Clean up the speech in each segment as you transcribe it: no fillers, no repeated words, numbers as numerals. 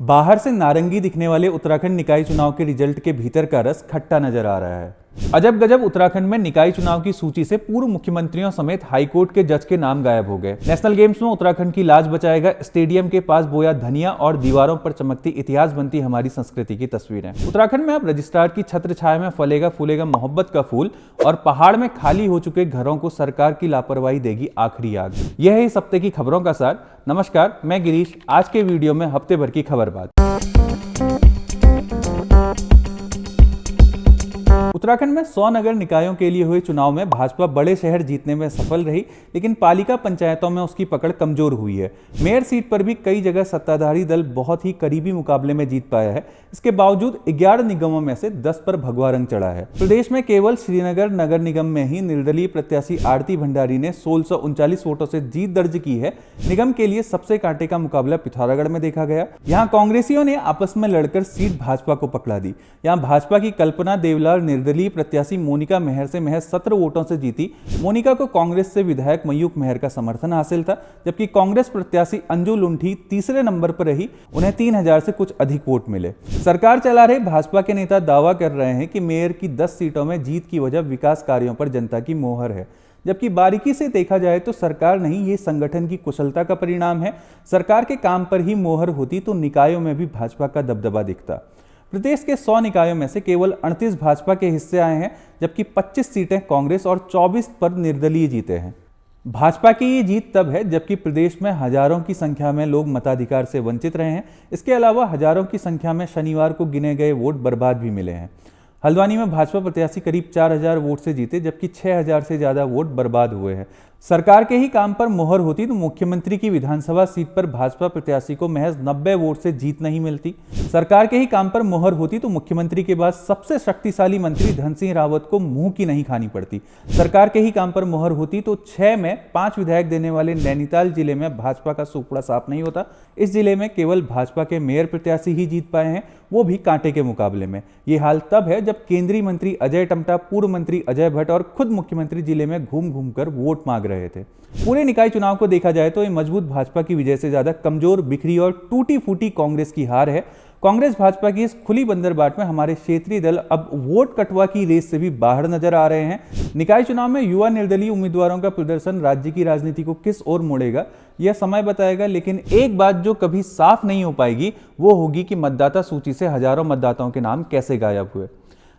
बाहर से नारंगी दिखने वाले उत्तराखंड निकाय चुनाव के रिजल्ट के भीतर का रस खट्टा नजर आ रहा है। अजब गजब उत्तराखंड में निकाय चुनाव की सूची से पूर्व मुख्यमंत्रियों समेत हाईकोर्ट के जज के नाम गायब हो गए। नेशनल गेम्स में उत्तराखंड की लाज बचाएगा स्टेडियम के पास बोया धनिया और दीवारों पर चमकती इतिहास बनती हमारी संस्कृति की तस्वीरें। उत्तराखंड में अब रजिस्ट्रार की छत्र छाया में फलेगा फूलेगा मोहब्बत का फूल और पहाड़ में खाली हो चुके घरों को सरकार की लापरवाही देगी आखिरी आग। यह है इस हफ्ते की खबरों का सार। नमस्कार, मैं गिरीश। आज के वीडियो में हफ्ते भर की खबर बात। उत्तराखंड में 100 नगर निकायों के लिए हुए चुनाव में भाजपा बड़े शहर जीतने में सफल रही, लेकिन पालिका पंचायतों में उसकी पकड़ कमजोर हुई है। मेयर सीट पर भी कई जगह सत्ताधारी दल बहुत ही करीबी मुकाबले में जीत पाया है। इसके बावजूद 11 निगमों में से 10 पर भगवा रंग चढ़ा है। प्रदेश में केवल श्रीनगर नगर निगम में ही निर्दलीय प्रत्याशी आरती भंडारी ने 1639 वोटों से जीत दर्ज की है। निगम के लिए सबसे कांटे का मुकाबला पिथौरागढ़ में देखा गया। यहाँ कांग्रेसियों ने आपस में लड़कर सीट भाजपा को पकड़ा दी। यहाँ भाजपा की कल्पना देवलाल निर्दलीय प्रत्याशी मोनिका मेहर से महज 17 वोटों से जीती। मोनिका को कांग्रेस से विधायक मयूख मेहर का समर्थन हासिल था, जबकि कांग्रेस प्रत्याशी अंजू लुंठी तीसरे नंबर पर रही। उन्हें 3000 से कुछ अधिक वोट मिले। सरकार चला रहे भाजपा के नेता दावा कर रहे हैं कि मेयर की 10 सीटों में जीत की वजह विकास कार्यों पर जनता की मोहर है, जबकि बारीकी से देखा जाए तो सरकार नहीं, ये संगठन की कुशलता का परिणाम है। सरकार के काम पर ही मोहर होती तो निकायों में भी भाजपा का दबदबा दिखता। प्रदेश के 100 निकायों में से केवल 38 भाजपा के हिस्से आए हैं, जबकि 25 सीटें कांग्रेस और 24 पर निर्दलीय जीते हैं। भाजपा की ये जीत तब है जबकि प्रदेश में हजारों की संख्या में लोग मताधिकार से वंचित रहे हैं। इसके अलावा हजारों की संख्या में शनिवार को गिने गए वोट बर्बाद भी मिले हैं। हल्द्वानी में भाजपा प्रत्याशी करीब 4000 वोट से जीते, जबकि 6000 से ज्यादा वोट बर्बाद हुए हैं। सरकार के ही काम पर मोहर होती तो मुख्यमंत्री की विधानसभा सीट पर भाजपा प्रत्याशी को महज 90 वोट से जीत नहीं मिलती। सरकार के ही काम पर मोहर होती तो मुख्यमंत्री के बाद सबसे शक्तिशाली मंत्री धन सिंह रावत को मुंह की नहीं खानी पड़ती। सरकार के ही काम पर मोहर होती तो 6 में 5 विधायक देने वाले नैनीताल जिले में भाजपा का सुपड़ा साफ नहीं होता। इस जिले में केवल भाजपा के मेयर प्रत्याशी ही जीत पाए हैं, वो भी कांटे के मुकाबले में। ये हाल तब है जब केंद्रीय मंत्री अजय टम्टा, पूर्व मंत्री अजय भट्ट और खुद मुख्यमंत्री जिले में घूम घूम कर वोट मांग रहे थे। पूरे निकाय चुनाव को देखा जाए तो ये मजबूत भाजपा की विजय से ज्यादा कमजोर, बिखरी और टूटी फूटी कांग्रेस की हार है। कांग्रेस भाजपा की इस खुली बंदरबाट में हमारे क्षेत्रीय दल अब वोट कटवा की रेस से भी बाहर नजर आ रहे हैं। निकाय चुनाव में युवा निर्दलीय उम्मीदवारों का प्रदर्शन राज्य की राजनीति को किस ओर मोड़ेगा, यह समय बताएगा। लेकिन एक बात जो कभी साफ नहीं हो पाएगी वो होगी कि मतदाता सूची से हजारों मतदाताओं के नाम कैसे गायब हुए।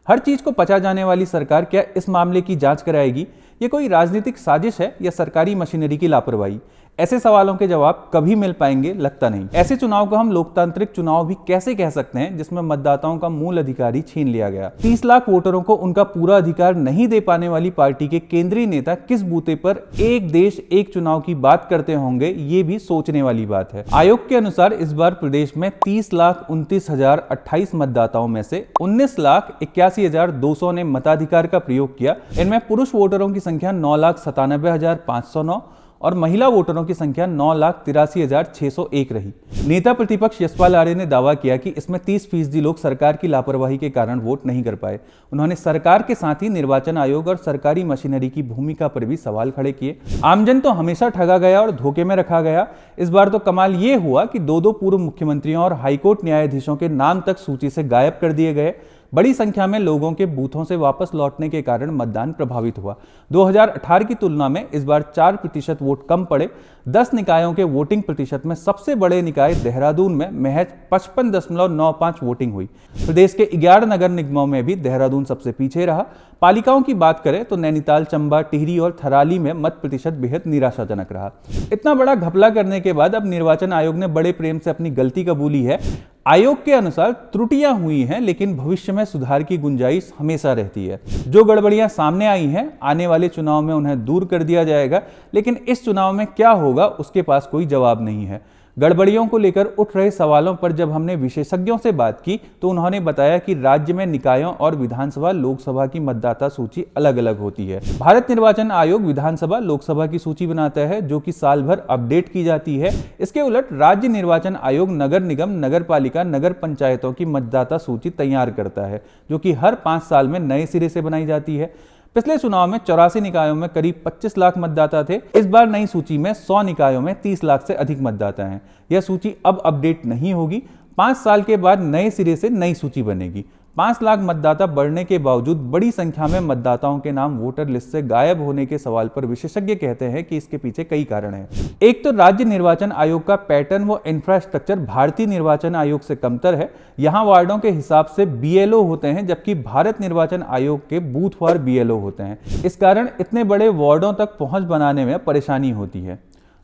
हर चीज को पचा जाने वाली सरकार क्या इस मामले की जांच कराएगी? ये कोई राजनीतिक साजिश है या सरकारी मशीनरी की लापरवाही? ऐसे सवालों के जवाब कभी मिल पाएंगे लगता नहीं। ऐसे चुनाव को हम लोकतांत्रिक चुनाव भी कैसे कह सकते हैं जिसमें मतदाताओं का मूल अधिकार ही छीन लिया गया। 30 लाख वोटरों को उनका पूरा अधिकार नहीं दे पाने वाली पार्टी के केंद्रीय नेता किस बूते पर एक देश एक चुनाव की बात करते होंगे, ये भी सोचने वाली बात है। आयोग के अनुसार इस बार प्रदेश में 30,29,028 मतदाताओं में से 19,81,200 ने मताधिकार का प्रयोग किया। इनमें पुरुष वोटरों की संख्या 9,97,509 और महिला वोटरों की संख्या 9,83,601 रही। नेता प्रतिपक्ष यशपाल आर्य ने दावा किया कि इसमें 30% लोग सरकार की लापरवाही के कारण वोट नहीं कर पाए। उन्होंने सरकार के साथ ही निर्वाचन आयोग और सरकारी मशीनरी की भूमिका पर भी सवाल खड़े किए। आमजन तो हमेशा ठगा गया और धोखे में रखा गया। इस बार तो कमाल ये हुआ कि 2 पूर्व मुख्यमंत्रियों और हाईकोर्ट न्यायाधीशों के नाम तक सूची से गायब कर दिए गए। बड़ी संख्या में लोगों के बूथों से वापस लौटने के कारण मतदान प्रभावित हुआ। 2018 की तुलना में इस बार 4% वोट कम पड़े। 10 निकायों के वोटिंग प्रतिशत में सबसे बड़े निकाय देहरादून में महज 55.95 वोटिंग हुई। प्रदेश के 11 नगर निगमों में भी देहरादून सबसे पीछे रहा। पालिकाओं की बात करें तो नैनीताल, चंबा, टिहरी और थराली में मत प्रतिशत बेहद निराशाजनक रहा। इतना बड़ा घपला करने के बाद अब निर्वाचन आयोग ने बड़े प्रेम से अपनी गलती कबूली है। आयोग के अनुसार त्रुटियां हुई हैं, लेकिन भविष्य में सुधार की गुंजाइश हमेशा रहती है। जो गड़बड़ियां सामने आई हैं, आने वाले चुनाव में उन्हें दूर कर दिया जाएगा, लेकिन इस चुनाव में क्या होगा उसके पास कोई जवाब नहीं है। गड़बड़ियों को लेकर उठ रहे सवालों पर जब हमने विशेषज्ञों से बात की तो उन्होंने बताया कि राज्य में निकायों और विधानसभा लोकसभा की मतदाता सूची अलग अलग होती है। भारत निर्वाचन आयोग विधानसभा लोकसभा की सूची बनाता है जो कि साल भर अपडेट की जाती है। इसके उलट राज्य निर्वाचन आयोग नगर निगम, नगर पालिका, नगर पंचायतों की मतदाता सूची तैयार करता है, जो कि हर 5 साल में नए सिरे से बनाई जाती है। पिछले चुनाव में 84 निकायों में करीब 25 लाख मतदाता थे। इस बार नई सूची में 100 निकायों में 30 लाख से अधिक मतदाता हैं। यह सूची अब अपडेट नहीं होगी। 5 साल के बाद नए सिरे से नई सूची बनेगी। 5 लाख मतदाता बढ़ने के बावजूद बड़ी संख्या में मतदाताओं के नाम वोटर लिस्ट से गायब होने के सवाल पर विशेषज्ञ कहते हैं कि इसके पीछे कई कारण हैं। एक तो राज्य निर्वाचन आयोग का पैटर्न व इंफ्रास्ट्रक्चर भारतीय निर्वाचन आयोग से कमतर है। यहाँ वार्डों के हिसाब से बीएलओ होते हैं, जबकि भारत निर्वाचन आयोग के बूथवार बीएलओ होते हैं। इस कारण इतने बड़े वार्डों तक पहुंच बनाने में परेशानी होती है।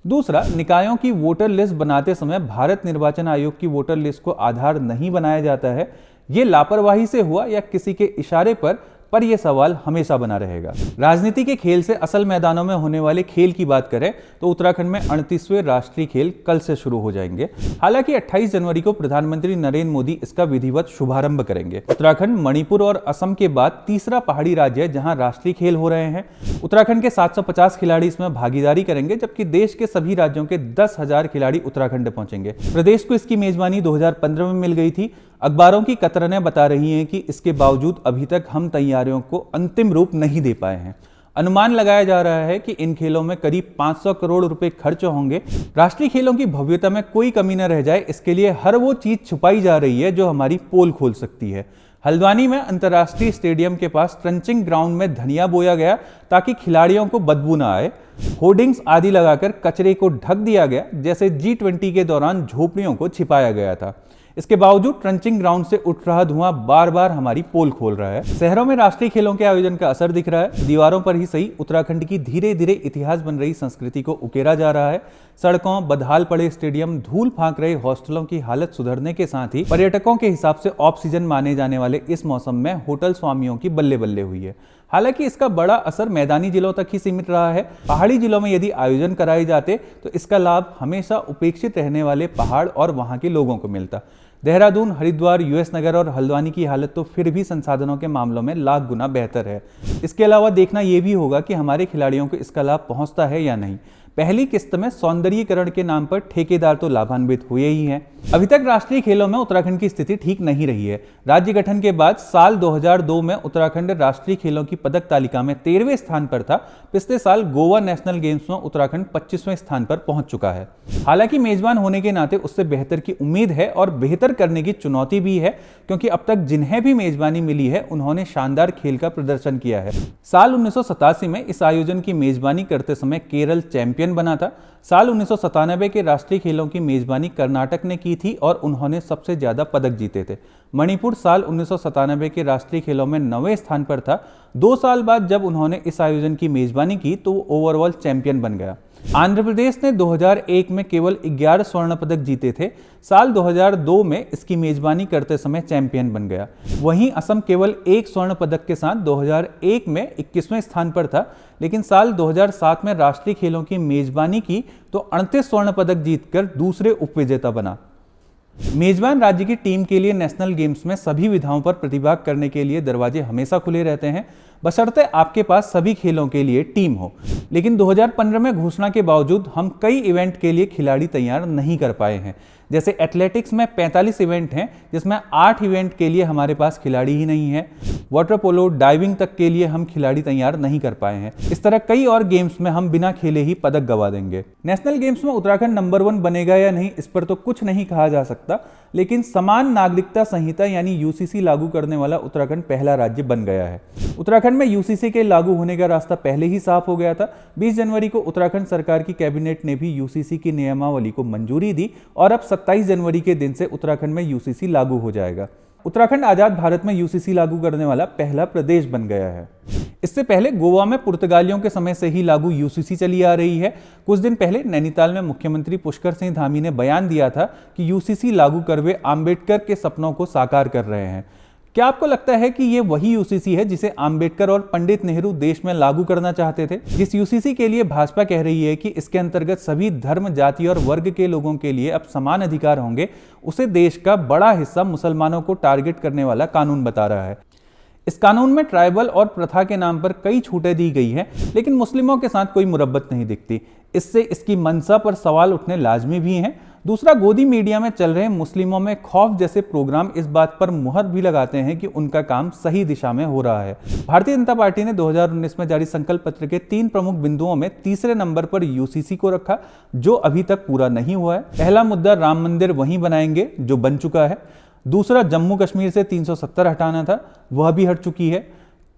दूसरा, निकायों की वोटर लिस्ट बनाते समय भारत निर्वाचन आयोग की वोटर लिस्ट को आधार नहीं बनाया जाता है। ये लापरवाही से हुआ या किसी के इशारे पर यह सवाल हमेशा बना रहेगा। राजनीति के खेल से असल मैदानों में होने वाले खेल की बात करें तो उत्तराखंड में 38वें राष्ट्रीय खेल कल से शुरू हो जाएंगे। हालांकि 28 जनवरी को प्रधानमंत्री नरेंद्र मोदी इसका विधिवत शुभारंभ करेंगे। उत्तराखंड मणिपुर और असम के बाद तीसरा पहाड़ी राज्य है जहां राष्ट्रीय खेल हो रहे हैं। उत्तराखंड के 750 खिलाड़ी इसमें भागीदारी करेंगे, जबकि देश के सभी राज्यों के 10,000 खिलाड़ी उत्तराखंड पहुंचेंगे। प्रदेश को इसकी मेजबानी 2015 में मिल गई थी। अखबारों की कतरनें बता रही हैं कि इसके बावजूद अभी तक हम तैयारियों को अंतिम रूप नहीं दे पाए हैं। अनुमान लगाया जा रहा है कि इन खेलों में करीब 500 करोड़ रुपए खर्च होंगे। राष्ट्रीय खेलों की भव्यता में कोई कमी न रह जाए, इसके लिए हर वो चीज छुपाई जा रही है जो हमारी पोल खोल सकती है। हल्द्वानी में अंतर्राष्ट्रीय स्टेडियम के पास ट्रंचिंग ग्राउंड में धनिया बोया गया ताकि खिलाड़ियों को बदबू न आए। होर्डिंग्स आदि लगाकर कचरे को ढक दिया गया, जैसे G20 के दौरान झोपड़ियों को छिपाया गया था। इसके बावजूद ट्रंचिंग ग्राउंड से उठ रहा धुआं बार बार हमारी पोल खोल रहा है। शहरों में राष्ट्रीय खेलों के आयोजन का असर दिख रहा है। दीवारों पर ही सही, उत्तराखंड की धीरे धीरे इतिहास बन रही संस्कृति को उकेरा जा रहा है। सड़कों, बदहाल पड़े स्टेडियम, धूल फांक रहे हॉस्टलों की हालत सुधरने के साथ ही पर्यटकों के हिसाब से ऑफ सीजन माने जाने वाले इस मौसम में होटल स्वामियों की बल्ले बल्ले हुई है। हालांकि इसका बड़ा असर मैदानी जिलों तक ही सीमित रहा है। पहाड़ी जिलों में यदि आयोजन कराए जाते तो इसका लाभ हमेशा उपेक्षित रहने वाले पहाड़ और वहां के लोगों को मिलता। देहरादून, हरिद्वार, यूएस नगर और हल्द्वानी की हालत तो फिर भी संसाधनों के मामलों में लाख गुना बेहतर है। इसके अलावा देखना यह भी होगा कि हमारे खिलाड़ियों को इसका लाभ पहुंचता है या नहीं। पहली किस्त में सौंदर्यीकरण के नाम पर ठेकेदार तो लाभान्वित हुए ही हैं। अभी तक राष्ट्रीय खेलों में उत्तराखंड की स्थिति ठीक नहीं रही है। राज्य गठन के बाद साल 2002 में उत्तराखंड राष्ट्रीय खेलों की पदक तालिका में 13वें स्थान पर था। पिछले साल गोवा नेशनल गेम्स में उत्तराखंड 25वें स्थान पर पहुंच चुका है। हालांकि मेजबान होने के नाते उससे बेहतर की उम्मीद है और बेहतर करने की चुनौती भी है, क्योंकि अब तक जिन्हें भी मेजबानी मिली है उन्होंने शानदार खेल का प्रदर्शन किया है। साल 1987 में इस आयोजन की मेजबानी करते समय केरल चैंपियन बना था। साल 1997 के राष्ट्रीय खेलों की मेजबानी कर्नाटक ने की थी और उन्होंने सबसे ज्यादा पदक जीते थे। मणिपुर साल 1997 के राष्ट्रीय खेलों में 9वें स्थान पर था। 2 साल बाद जब उन्होंने इस आयोजन की मेजबानी की तो वो ओवरऑल चैंपियन बन गया। आंध्र प्रदेश ने 2001 में केवल 11 स्वर्ण पदक जीते थे। साल 2002 में इसकी मेजबानी करते समय चैंपियन बन गया। वहीं असम केवल 1 स्वर्ण पदक के साथ 2001 में 21वें स्थान पर था, लेकिन साल 2007 में राष्ट्रीय खेलों की मेजबानी की तो 38 स्वर्ण पदक जीतकर दूसरे उपविजेता बना। मेजबान राज्य की टीम के लिए नेशनल गेम्स में सभी विधाओं पर प्रतिभाग करने के लिए दरवाजे हमेशा खुले रहते हैं, बशर्ते आपके पास सभी खेलों के लिए टीम हो। लेकिन 2015 में घोषणा के बावजूद हम कई इवेंट के लिए खिलाड़ी तैयार नहीं कर पाए हैं। जैसे एथलेटिक्स में 45 इवेंट हैं, जिसमें 8 इवेंट के लिए हमारे पास खिलाड़ी ही नहीं है। वाटर पोलो, डाइविंग तक के लिए हम खिलाड़ी तैयार नहीं कर पाए हैं। इस तरह कई और गेम्स में हम बिना खेले ही पदक गवा देंगे। नेशनल गेम्स में उत्तराखंड नंबर 1 बनेगा या नहीं, इस पर तो कुछ नहीं कहा जा सकता, लेकिन समान नागरिकता संहिता यानी यूसीसी लागू करने वाला उत्तराखंड पहला राज्य बन गया है। उत्तराखंड में यूसीसी के लागू होने का रास्ता पहले ही साफ हो गया था। 20 जनवरी को उत्तराखंड सरकार की कैबिनेट ने भी यूसीसी की नियमावली को मंजूरी दी और अब 27 जनवरी के दिन से उत्तराखंड में यूसीसी लागू हो जाएगा। उत्तराखंड आजाद भारत में यूसीसी लागू करने वाला पहला प्रदेश बन गया है। इससे पहले गोवा में पुर्तगालियों के समय से ही लागू यूसीसी चली आ रही है। कुछ दिन पहले नैनीताल में मुख्यमंत्री पुष्कर सिंह धामी ने बयान दिया था कि यूसीसी लागू कर वे आम्बेडकर के सपनों को साकार कर रहे हैं। क्या आपको लगता है कि ये वही यूसीसी है जिसे आम्बेडकर और पंडित नेहरू देश में लागू करना चाहते थे? जिस यूसीसी के लिए भाजपा कह रही है कि इसके अंतर्गत सभी धर्म, जाति और वर्ग के लोगों के लिए अब समान अधिकार होंगे, उसे देश का बड़ा हिस्सा मुसलमानों को टारगेट करने वाला कानून बता रहा है। इस कानून में ट्राइबल और प्रथा के नाम पर कई छूटें दी गई हैं, लेकिन मुस्लिमों के साथ कोई मुरब्बत नहीं दिखती। इससे इसकी मंशा पर सवाल उठने लाजमी भी हैं। दूसरा, गोदी मीडिया में चल रहे मुस्लिमों में खौफ जैसे प्रोग्राम इस बात पर मुहर भी लगाते हैं कि उनका काम सही दिशा में हो रहा है। भारतीय जनता पार्टी ने 2019 में जारी संकल्प पत्र के 3 प्रमुख बिंदुओं में तीसरे नंबर पर यूसीसी को रखा, जो अभी तक पूरा नहीं हुआ है। पहला मुद्दा राम मंदिर वहीं बनाएंगे, जो बन चुका है। दूसरा, जम्मू कश्मीर से 370 हटाना था, वह भी हट चुकी है।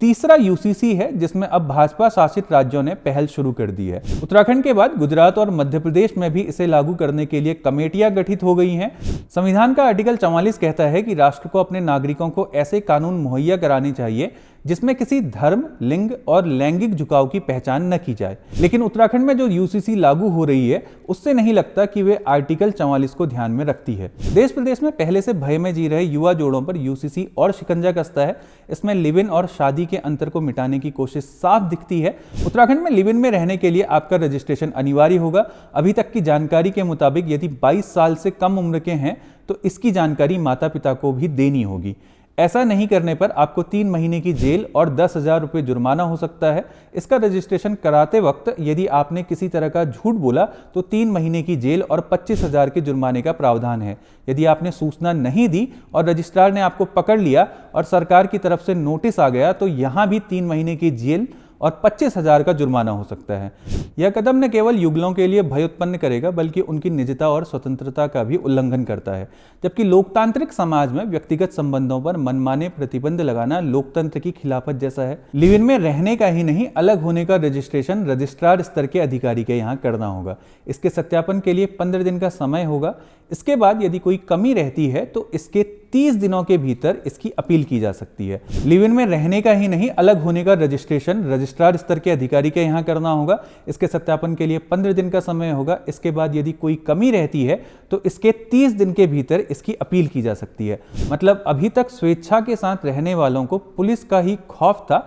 तीसरा यूसीसी है, जिसमें अब भाजपा शासित राज्यों ने पहल शुरू कर दी है। उत्तराखंड के बाद गुजरात और मध्य प्रदेश में भी इसे लागू करने के लिए कमेटियां गठित हो गई हैं। संविधान का आर्टिकल 44 कहता है कि राष्ट्र को अपने नागरिकों को ऐसे कानून मुहैया कराने चाहिए जिसमें किसी धर्म, लिंग और लैंगिक झुकाव की पहचान न की जाए। लेकिन उत्तराखंड में जो यूसीसी लागू हो रही है, उससे नहीं लगता कि वे आर्टिकल 44 को ध्यान में रखती है। देश प्रदेश में पहले से भय में जी रहे युवा जोड़ों पर यूसीसी और शिकंजा कसता है। इसमें लिव इन और शादी के अंतर को मिटाने की कोशिश साफ दिखती है। उत्तराखंड में लिव इन में रहने के लिए आपका रजिस्ट्रेशन अनिवार्य होगा। अभी तक की जानकारी के मुताबिक यदि 22 साल से कम उम्र के हैं तो इसकी जानकारी माता पिता को भी देनी होगी। ऐसा नहीं करने पर आपको 3 महीने की जेल और 10,000 रुपये जुर्माना हो सकता है। इसका रजिस्ट्रेशन कराते वक्त यदि आपने किसी तरह का झूठ बोला तो 3 महीने की जेल और 25,000 के जुर्माने का प्रावधान है। यदि आपने सूचना नहीं दी और रजिस्ट्रार ने आपको पकड़ लिया और सरकार की तरफ से नोटिस आ गया तो यहां भी 3 महीने की जेल और 25,000 का जुर्माना हो सकता है। यह कदम न केवल युगलों के लिए भय उत्पन्न करेगा बल्कि उनकी निजता और स्वतंत्रता का भी उल्लंघन करता है। जबकि लोकतांत्रिक समाज में व्यक्तिगत संबंधों पर मनमाने प्रतिबंध लगाना लोकतंत्र की खिलाफत जैसा है। लिव इन में रहने का ही नहीं, अलग होने का रजिस्ट्रेशन रजिस्ट्रार स्तर के अधिकारी के यहाँ करना होगा। इसके सत्यापन के लिए 15 दिन का समय होगा। इसके बाद यदि कोई कमी रहती है तो इसके 30 दिनों के भीतर इसकी अपील की जा सकती है। लिव इन में रहने का ही नहीं, अलग होने का रजिस्ट्रेशन रजिस्ट्रार स्तर के अधिकारी के यहाँ करना होगा। इसके सत्यापन के लिए 15 दिन का समय होगा। इसके बाद यदि कोई कमी रहती है तो इसके 30 दिन के भीतर इसकी अपील की जा सकती है। मतलब अभी तक स्वेच्छा के साथ रहने वालों को पुलिस का ही खौफ था,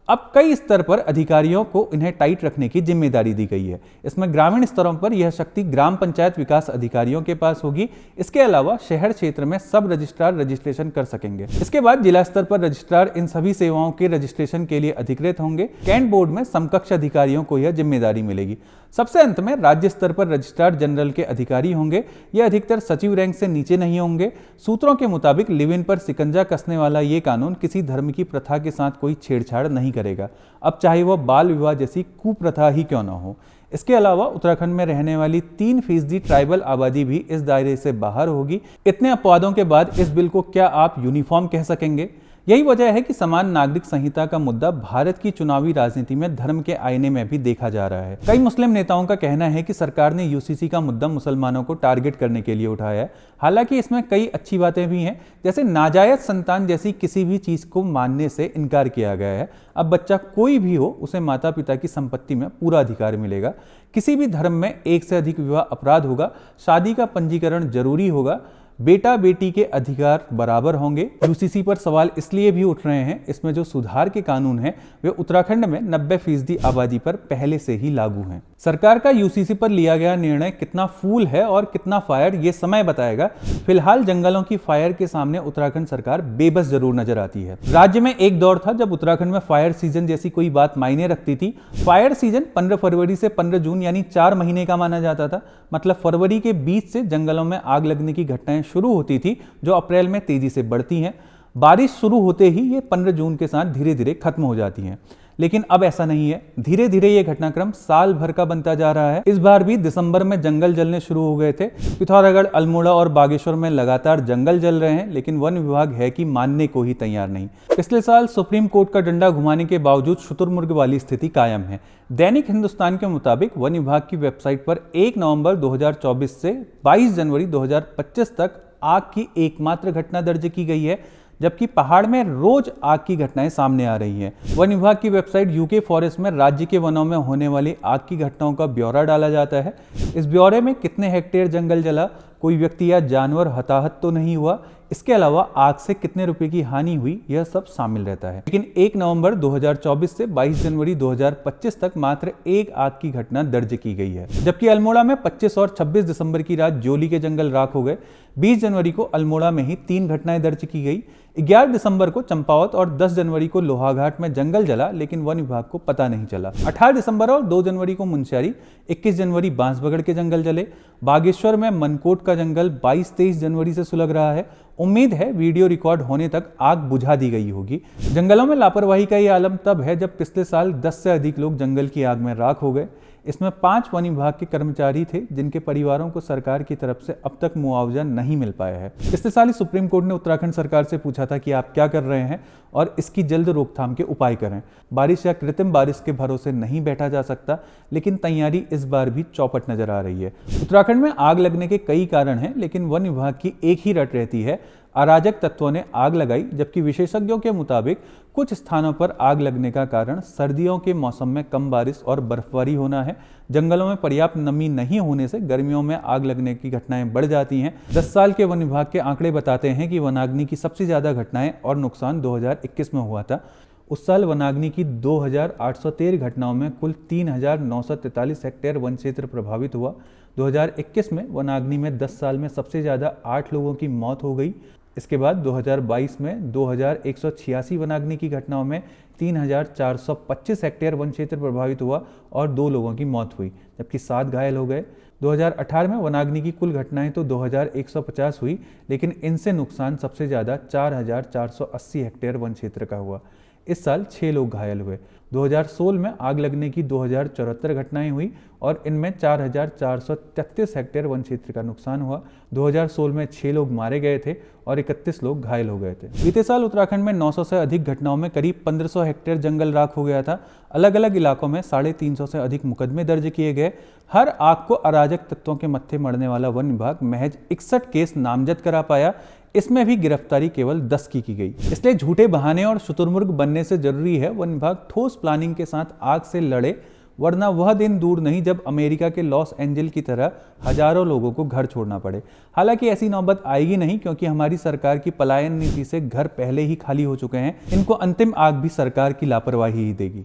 अब कई स्तर पर अधिकारियों को इन्हें टाइट रखने की जिम्मेदारी दी गई है। इसमें ग्रामीण स्तरों पर यह शक्ति ग्राम पंचायत विकास अधिकारियों के पास होगी। इसके अलावा शहर क्षेत्र में सब रजिस्ट्रार रजिस्ट्रेशन कर सकेंगे। इसके बाद जिला स्तर पर रजिस्ट्रार इन सभी सेवाओं के रजिस्ट्रेशन के लिए अधिकृत होंगे। कैंट बोर्ड में समकक्ष अधिकारियों को यह जिम्मेदारी मिलेगी। सबसे अंत में राज्य स्तर पर रजिस्ट्रार जनरल के अधिकारी होंगे। यह अधिकतर सचिव रैंक से नीचे नहीं होंगे। सूत्रों के मुताबिक लिव इन पर शिकंजा कसने वाला ये कानून किसी धर्म की प्रथा के साथ कोई छेड़छाड़ नहीं करेगा, अब चाहे वह बाल विवाह जैसी कुप्रथा ही क्यों न हो। इसके अलावा उत्तराखंड में रहने वाली 3% ट्राइबल आबादी भी इस दायरे से बाहर होगी। इतने अपवादों के बाद इस बिल को क्या आप यूनिफॉर्म कह सकेंगे? यही वजह है कि समान नागरिक संहिता का मुद्दा भारत की चुनावी राजनीति में धर्म के आईने में भी देखा जा रहा है। कई मुस्लिम नेताओं का कहना है कि सरकार ने यूसीसी का मुद्दा मुसलमानों को टारगेट करने के लिए उठाया है। हालांकि इसमें कई अच्छी बातें भी हैं, जैसे नाजायज संतान जैसी किसी भी चीज को मानने से इनकार किया गया है। अब बच्चा कोई भी हो, उसे माता पिता की संपत्ति में पूरा अधिकार मिलेगा। किसी भी धर्म में एक से अधिक विवाह अपराध होगा। शादी का पंजीकरण जरूरी होगा। बेटा बेटी के अधिकार बराबर होंगे। यूसीसी पर सवाल इसलिए भी उठ रहे हैं, इसमें जो सुधार के कानून हैं वे उत्तराखंड में 90% आबादी पर पहले से ही लागू हैं। सरकार का यूसीसी पर लिया गया निर्णय कितना फूल है और कितना फायर, ये समय बताएगा। फिलहाल जंगलों की फायर के सामने उत्तराखंड सरकार बेबस जरूर नजर आती है। राज्य में एक दौर था जब उत्तराखंड में फायर सीजन जैसी कोई बात मायने रखती थी। फायर सीजन 15 फरवरी से 15 जून यानी 4 महीने का माना जाता था। मतलब फरवरी के बीच से जंगलों में आग लगने की घटनाएं शुरू होती थी, जो अप्रैल में तेजी से बढ़ती हैं। बारिश शुरू होते ही ये 15 जून के साथ धीरे धीरे खत्म हो जाती हैं। लेकिन अब ऐसा नहीं है। धीरे धीरे ये घटनाक्रम साल भर का बनता जा रहा है। इस बार भी दिसंबर में जंगल जलने शुरू हो गए थे। पिथौरागढ़, अल्मोड़ा और बागेश्वर में लगातार जंगल जल रहे हैं, लेकिन वन विभाग है कि मानने को ही तैयार नहीं। पिछले साल सुप्रीम कोर्ट का डंडा घुमाने के बावजूद शुतुरमुर्ग वाली स्थिति कायम है। दैनिक हिंदुस्तान के मुताबिक वन विभाग की वेबसाइट पर 1 नवंबर 2024 से 22 जनवरी 2025 तक आग की एकमात्र घटना दर्ज की गई है, जबकि पहाड़ में रोज आग की घटनाएं सामने आ रही हैं। वन विभाग की वेबसाइट यूके फॉरेस्ट में राज्य के वनों में होने वाली आग की घटनाओं का ब्यौरा डाला जाता है। इस ब्यौरे में कितने हेक्टेयर जंगल जला, कोई व्यक्ति या जानवर हताहत तो नहीं हुआ, इसके अलावा आग से कितने रुपए की हानि हुई, यह सब शामिल रहता है। लेकिन 1 नवंबर 2024 से 22 जनवरी 2025 तक मात्र एक आग की घटना दर्ज की गई है। जबकि अल्मोड़ा में 25 और 26 दिसंबर की रात जोली के जंगल राख हो गए। 20 जनवरी को अल्मोड़ा में ही 3 घटनाएं दर्ज की गई। 11 दिसंबर को चंपावत और 10 जनवरी को लोहाघाट में जंगल जला, लेकिन वन विभाग को पता नहीं चला। 18 दिसंबर और 2 जनवरी को मुनस्यारी, 21 जनवरी बांसबगड़ के जंगल जले। बागेश्वर में मनकोट का जंगल 22-23 जनवरी से सुलग रहा है। उम्मीद है वीडियो रिकॉर्ड होने तक आग बुझा दी गई होगी। जंगलों में लापरवाही का ये आलम तब है जब पिछले साल 10 से अधिक लोग जंगल की आग में राख हो गए। इसमें 5 वन विभाग के कर्मचारी थे जिनके परिवारों को सरकार की तरफ से अब तक मुआवजा नहीं मिल पाया है। पिछले साल ही सुप्रीम कोर्ट ने उत्तराखंड सरकार से पूछा था कि आप क्या कर रहे हैं और इसकी जल्द रोकथाम के उपाय करें। बारिश या कृत्रिम बारिश के भरोसे नहीं बैठा जा सकता, लेकिन तैयारी इस बार भी चौपट नजर आ रही है। उत्तराखंड में आग लगने के कई कारण हैं, लेकिन वन विभाग की एक ही रट रहती है, अराजक तत्वों ने आग लगाई। जबकि विशेषज्ञों के मुताबिक कुछ स्थानों पर आग लगने का कारण सर्दियों के मौसम में कम बारिश और बर्फबारी होना है। जंगलों में पर्याप्त नमी नहीं होने से गर्मियों में आग लगने की घटनाएं बढ़ जाती हैं। 10 साल के वन विभाग के आंकड़े बताते हैं कि वनाग्नि की सबसे ज्यादा घटनाएं और नुकसान 2021 में हुआ था। उस साल वनाग्नि की 2813 घटनाओं में कुल 3943 हेक्टेयर वन क्षेत्र प्रभावित हुआ। 2021 में वनाग्नि में 10 साल में सबसे ज़्यादा 8 लोगों की मौत हो गई। इसके बाद 2022 में 2186 वनाग्नि की घटनाओं में 3425 हेक्टेयर वन क्षेत्र प्रभावित हुआ और 2 लोगों की मौत हुई, जबकि 7 घायल हो गए। 2018 में वनाग्नि की कुल घटनाएं तो 2150 हुई, लेकिन इनसे नुकसान सबसे ज़्यादा 4480 हेक्टेयर वन क्षेत्र का हुआ। इस साल 6 लोग घायल हुए। 2016 में आग लगने की 2074 घटनाएं हुई और इनमें 4433 हेक्टेयर वन क्षेत्र का नुकसान हुआ। 2016 में 6 लोग मारे गए थे और 31 लोग घायल हो गए थे। बीते साल उत्तराखंड में 900 से अधिक घटनाओं में करीब 1500 हेक्टेयर जंगल राख हो गया था। अलग अलग इलाकों में 350 से अधिक मुकदमे दर्ज किए गए। हर आग को अराजक तत्वों के मत्थे मरने वाला वन विभाग महज 61 केस नामजद करा पाया। इसमें भी गिरफ्तारी केवल 10 की गई। इसलिए झूठे बहाने और शुतुरमुर्ग बनने से जरूरी है वन विभाग ठोस प्लानिंग के साथ आग से लड़े, वरना वह दिन दूर नहीं जब अमेरिका के लॉस एंजल की तरह हजारों लोगों को घर छोड़ना पड़े। हालांकि ऐसी नौबत आएगी नहीं, क्योंकि हमारी सरकार की पलायन नीति से घर पहले ही खाली हो चुके हैं। इनको अंतिम आग भी सरकार की लापरवाही ही देगी।